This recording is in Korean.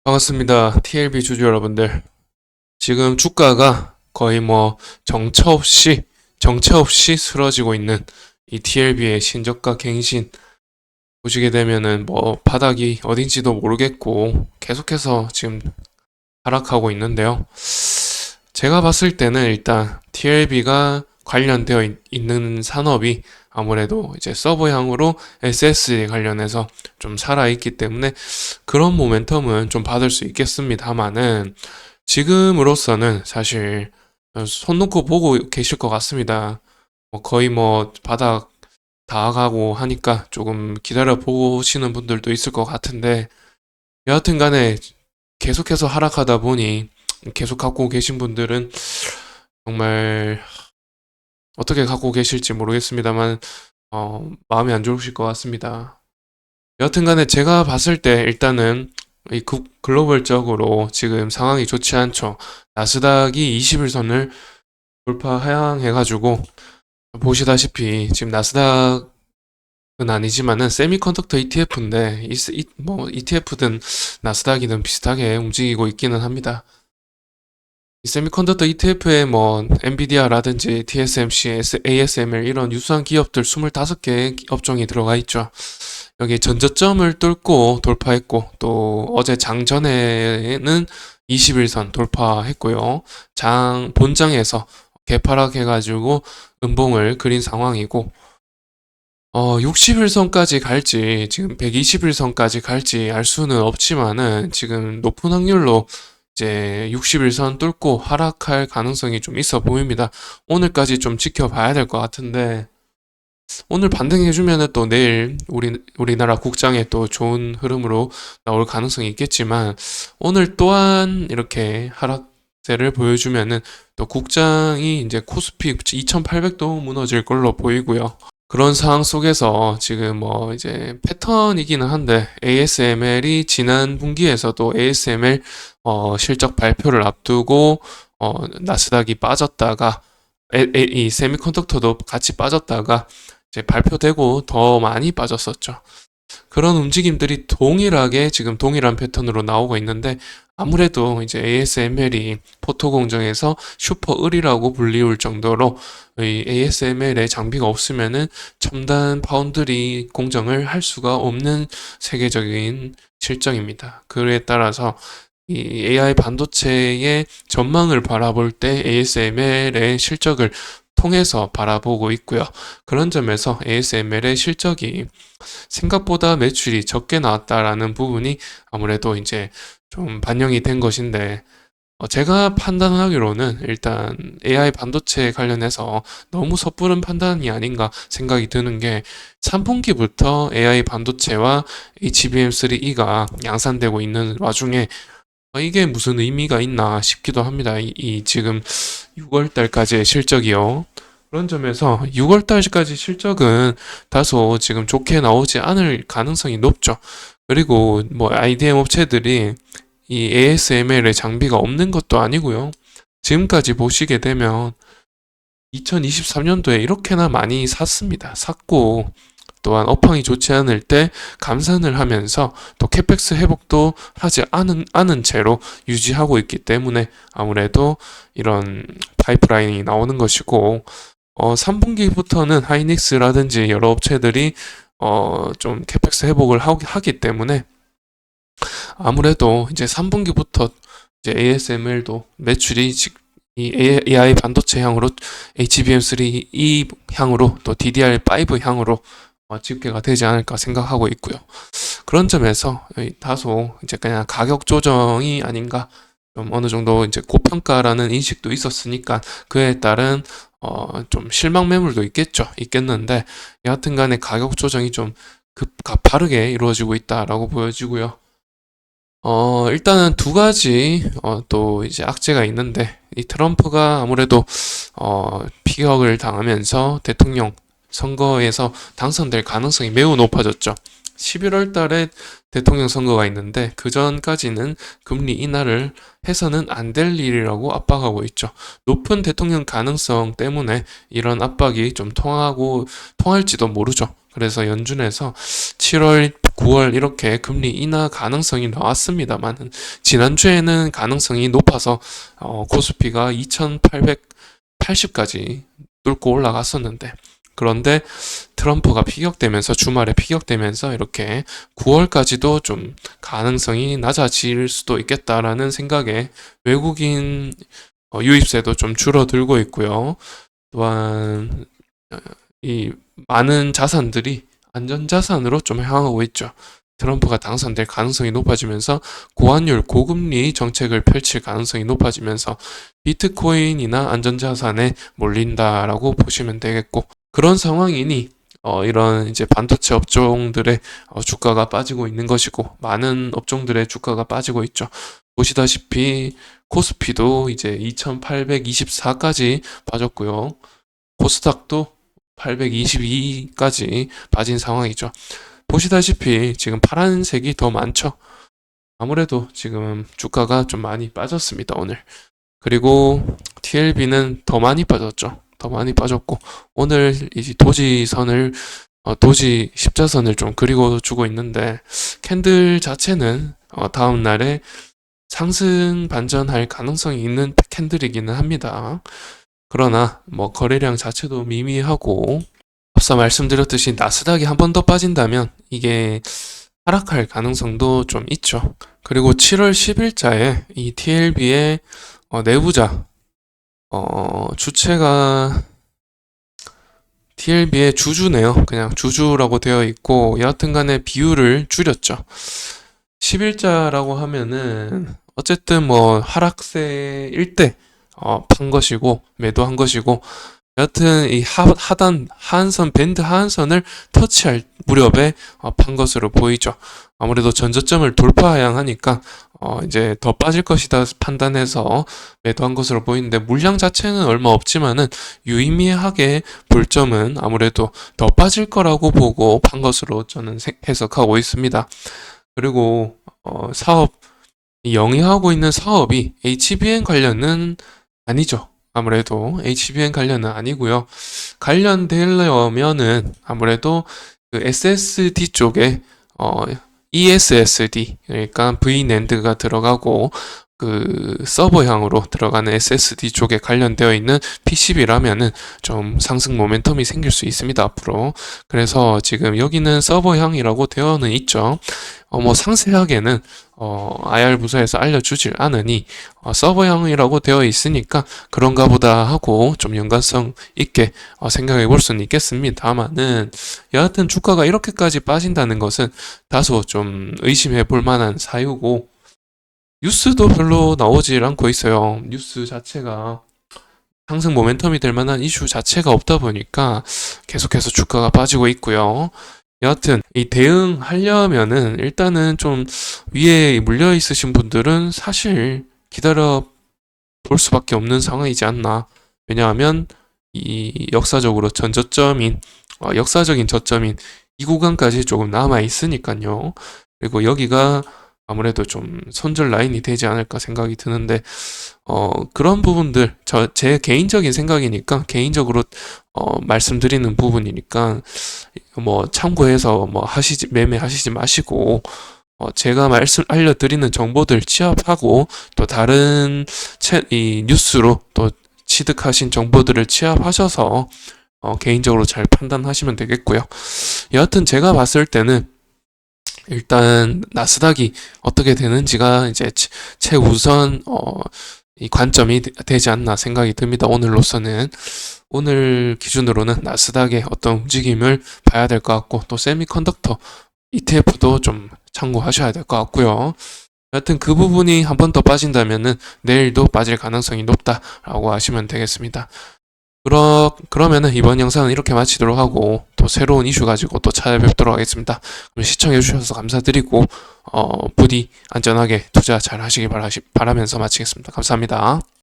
반갑습니다. TLB 주주 여러분들. 지금 주가가 거의 정처 없이 쓰러지고 있는 이 TLB의 신저가 갱신 보시게 되면은 바닥이 어딘지도 모르겠고 계속해서 지금 하락하고 있는데요. 제가 봤을 때는 일단 TLB가 관련되어 있는 산업이 아무래도 이제 서버향으로 SSD 관련해서 좀 살아있기 때문에 그런 모멘텀은 좀 받을 수 있겠습니다만은 지금으로서는 사실 손 놓고 보고 계실 것 같습니다. 거의 바닥 다 가고 하니까 조금 기다려 보시는 분들도 있을 것 같은데 여하튼 간에 계속해서 하락하다 보니 계속 갖고 계신 분들은 정말 어떻게 갖고 계실지 모르겠습니다만 마음이 안 좋으실 것 같습니다. 여하튼 간에 제가 봤을 때 일단은 이 글로벌적으로 지금 상황이 좋지 않죠. 나스닥이 20일선을 돌파해가지고 보시다시피 지금 나스닥은 아니지만은 세미컨덕터 ETF인데 ETF든 나스닥이든 비슷하게 움직이고 있기는 합니다. 이 세미컨덕터 ETF에 엔비디아라든지 TSMC, ASML 이런 유사한 기업들 25개 업종이 들어가 있죠. 여기 전저점을 뚫고 돌파했고 또 어제 장전에는 21선 돌파했고요. 본장에서 개파락해가지고 음봉을 그린 상황이고 60일선까지 갈지 지금 120일선까지 갈지 알 수는 없지만은 지금 높은 확률로 이제 60일선 뚫고 하락할 가능성이 좀 있어 보입니다. 오늘까지 좀 지켜봐야 될 것 같은데 오늘 반등해주면은 또 내일 우리나라 국장에 또 좋은 흐름으로 나올 가능성이 있겠지만 오늘 또한 이렇게 하락세를 보여주면은 또 국장이 이제 코스피 2800도 무너질 걸로 보이고요. 그런 상황 속에서 지금 이제 패턴이기는 한데 ASML이 지난 분기에서도 ASML 실적 발표를 앞두고 나스닥이 빠졌다가 이 세미컨덕터도 같이 빠졌다가 이제 발표되고 더 많이 빠졌었죠. 그런 움직임들이 동일하게 지금 동일한 패턴으로 나오고 있는데 아무래도 이제 ASML이 포토 공정에서 슈퍼 을이라고 불리울 정도로 이 ASML의 장비가 없으면은 첨단 파운드리 공정을 할 수가 없는 세계적인 실정입니다. 그에 따라서 이 AI 반도체의 전망을 바라볼 때 ASML의 실적을 통해서 바라보고 있고요. 그런 점에서 ASML의 실적이 생각보다 매출이 적게 나왔다라는 부분이 아무래도 이제 좀 반영이 된 것인데 제가 판단하기로는 일단 AI 반도체 관련해서 너무 섣부른 판단이 아닌가 생각이 드는 게 3분기부터 AI 반도체와 HBM3E가 양산되고 있는 와중에 이게 무슨 의미가 있나 싶기도 합니다. 이 지금 6월 달까지의 실적이요. 그런 점에서 6월 달까지 실적은 다소 지금 좋게 나오지 않을 가능성이 높죠. 그리고 IDM 업체들이 이 ASML의 장비가 없는 것도 아니고요. 지금까지 보시게 되면 2023년도에 이렇게나 많이 샀습니다. 샀고 또한 업황이 좋지 않을 때 감산을 하면서 또 캐펙스 회복도 하지 않은 채로 유지하고 있기 때문에 아무래도 이런 파이프라인이 나오는 것이고 3분기부터는 하이닉스라든지 여러 업체들이 좀 캐펙스 회복을 하기 때문에 아무래도 이제 3분기부터 이제 ASML도 매출이 이 AI 반도체 향으로 HBM3E 향으로 또 DDR5 향으로 집계가 되지 않을까 생각하고 있고요. 그런 점에서 다소 이제 그냥 가격 조정이 아닌가 좀 어느 정도 이제 고평가라는 인식도 있었으니까 그에 따른 좀 실망 매물도 있겠는데 여하튼 간에 가격 조정이 좀 가파르게 이루어지고 있다라고 보여지고요. 일단은 두 가지 또 이제 악재가 있는데 이 트럼프가 아무래도 피격을 당하면서 대통령 선거에서 당선될 가능성이 매우 높아졌죠. 11월 달에 대통령 선거가 있는데 그 전까지는 금리 인하를 해서는 안 될 일이라고 압박하고 있죠. 높은 대통령 가능성 때문에 이런 압박이 좀 통할지도 모르죠. 그래서 연준에서 7월, 9월 이렇게 금리 인하 가능성이 나왔습니다만 지난주에는 가능성이 높아서 코스피가 2880까지 뚫고 올라갔었는데 그런데 트럼프가 피격되면서 주말에 피격되면서 이렇게 9월까지도 좀 가능성이 낮아질 수도 있겠다라는 생각에 외국인 유입세도 좀 줄어들고 있고요. 또한 이 많은 자산들이 안전자산으로 좀 향하고 있죠. 트럼프가 당선될 가능성이 높아지면서 고환율, 고금리 정책을 펼칠 가능성이 높아지면서 비트코인이나 안전자산에 몰린다라고 보시면 되겠고 그런 상황이니 이런 이제 반도체 업종들의 주가가 빠지고 있는 것이고 많은 업종들의 주가가 빠지고 있죠. 보시다시피 코스피도 이제 2824까지 빠졌고요. 코스닥도 822까지 빠진 상황이죠. 보시다시피 지금 파란색이 더 많죠. 아무래도 지금 주가가 좀 많이 빠졌습니다, 오늘. 그리고 TLB는 더 많이 빠졌죠. 더 많이 빠졌고 오늘 이제 도지 십자선을 좀 그리고 주고 있는데 캔들 자체는 다음 날에 상승 반전할 가능성이 있는 캔들이기는 합니다. 그러나 뭐 거래량 자체도 미미하고 앞서 말씀드렸듯이 나스닥이 한 번 더 빠진다면 이게 하락할 가능성도 좀 있죠. 그리고 7월 10일자에 이 TLB의 내부자 주체가 TLB의 주주네요. 그냥 주주라고 되어 있고 여하튼 간에 비율을 줄였죠. 10일자라고 하면은 어쨌든 뭐 하락세일 때 판 것이고 매도한 것이고 여하튼 이 하한선 밴드 하한선을 터치할 무렵에 판 것으로 보이죠. 아무래도 전저점을 돌파해야 하니까 이제 더 빠질 것이다 판단해서 매도한 것으로 보이는데 물량 자체는 얼마 없지만은 유의미하게 볼 점은 아무래도 더 빠질 거라고 보고 판 것으로 저는 해석하고 있습니다. 그리고 영위하고 있는 사업이 HBM 관련은 아니죠. 아무래도 HBM 관련은 아니고요. 관련되려면은 아무래도 그 SSD 쪽에 ESSD 그러니까 VNAND가 들어가고 그 서버향으로 들어가는 SSD 쪽에 관련되어 있는 PCB라면은 좀 상승 모멘텀이 생길 수 있습니다, 앞으로. 그래서 지금 여기는 서버향이라고 되어는 있죠. 뭐 상세하게는 IR 부서에서 알려주질 않으니 서버향이라고 되어 있으니까 그런가 보다 하고 좀 연관성 있게 생각해 볼 수는 있겠습니다만은 여하튼 주가가 이렇게까지 빠진다는 것은 다소 좀 의심해 볼 만한 사유고 뉴스도 별로 나오질 않고 있어요. 뉴스 자체가 상승 모멘텀이 될 만한 이슈 자체가 없다 보니까 계속해서 주가가 빠지고 있고요. 여하튼 이 대응하려면은 일단은 좀 위에 물려 있으신 분들은 사실 기다려 볼 수밖에 없는 상황이지 않나. 왜냐하면 이 역사적으로 역사적인 저점인 이 구간까지 조금 남아 있으니까요. 그리고 여기가 아무래도 좀 손절 라인이 되지 않을까 생각이 드는데 그런 부분들 제 개인적인 생각이니까 개인적으로 말씀드리는 부분이니까 뭐 참고해서 뭐 매매하시지 마시고 제가 알려드리는 정보들 취합하고 또 다른 이 뉴스로 또 취득하신 정보들을 취합하셔서 개인적으로 잘 판단하시면 되겠고요. 여하튼 제가 봤을 때는 일단 나스닥이 어떻게 되는지가 이제 최우선 이 관점이 되지 않나 생각이 듭니다. 오늘 기준으로는 나스닥의 어떤 움직임을 봐야 될 것 같고 또 세미컨덕터 ETF도 좀 참고하셔야 될 것 같고요. 여하튼 그 부분이 한 번 더 빠진다면은 내일도 빠질 가능성이 높다라고 하시면 되겠습니다. 그러면은 이번 영상은 이렇게 마치도록 하고 또 새로운 이슈 가지고 또 찾아뵙도록 하겠습니다. 그럼 시청해 주셔서 감사드리고 부디 안전하게 투자 잘 하시길 바라면서 마치겠습니다. 감사합니다.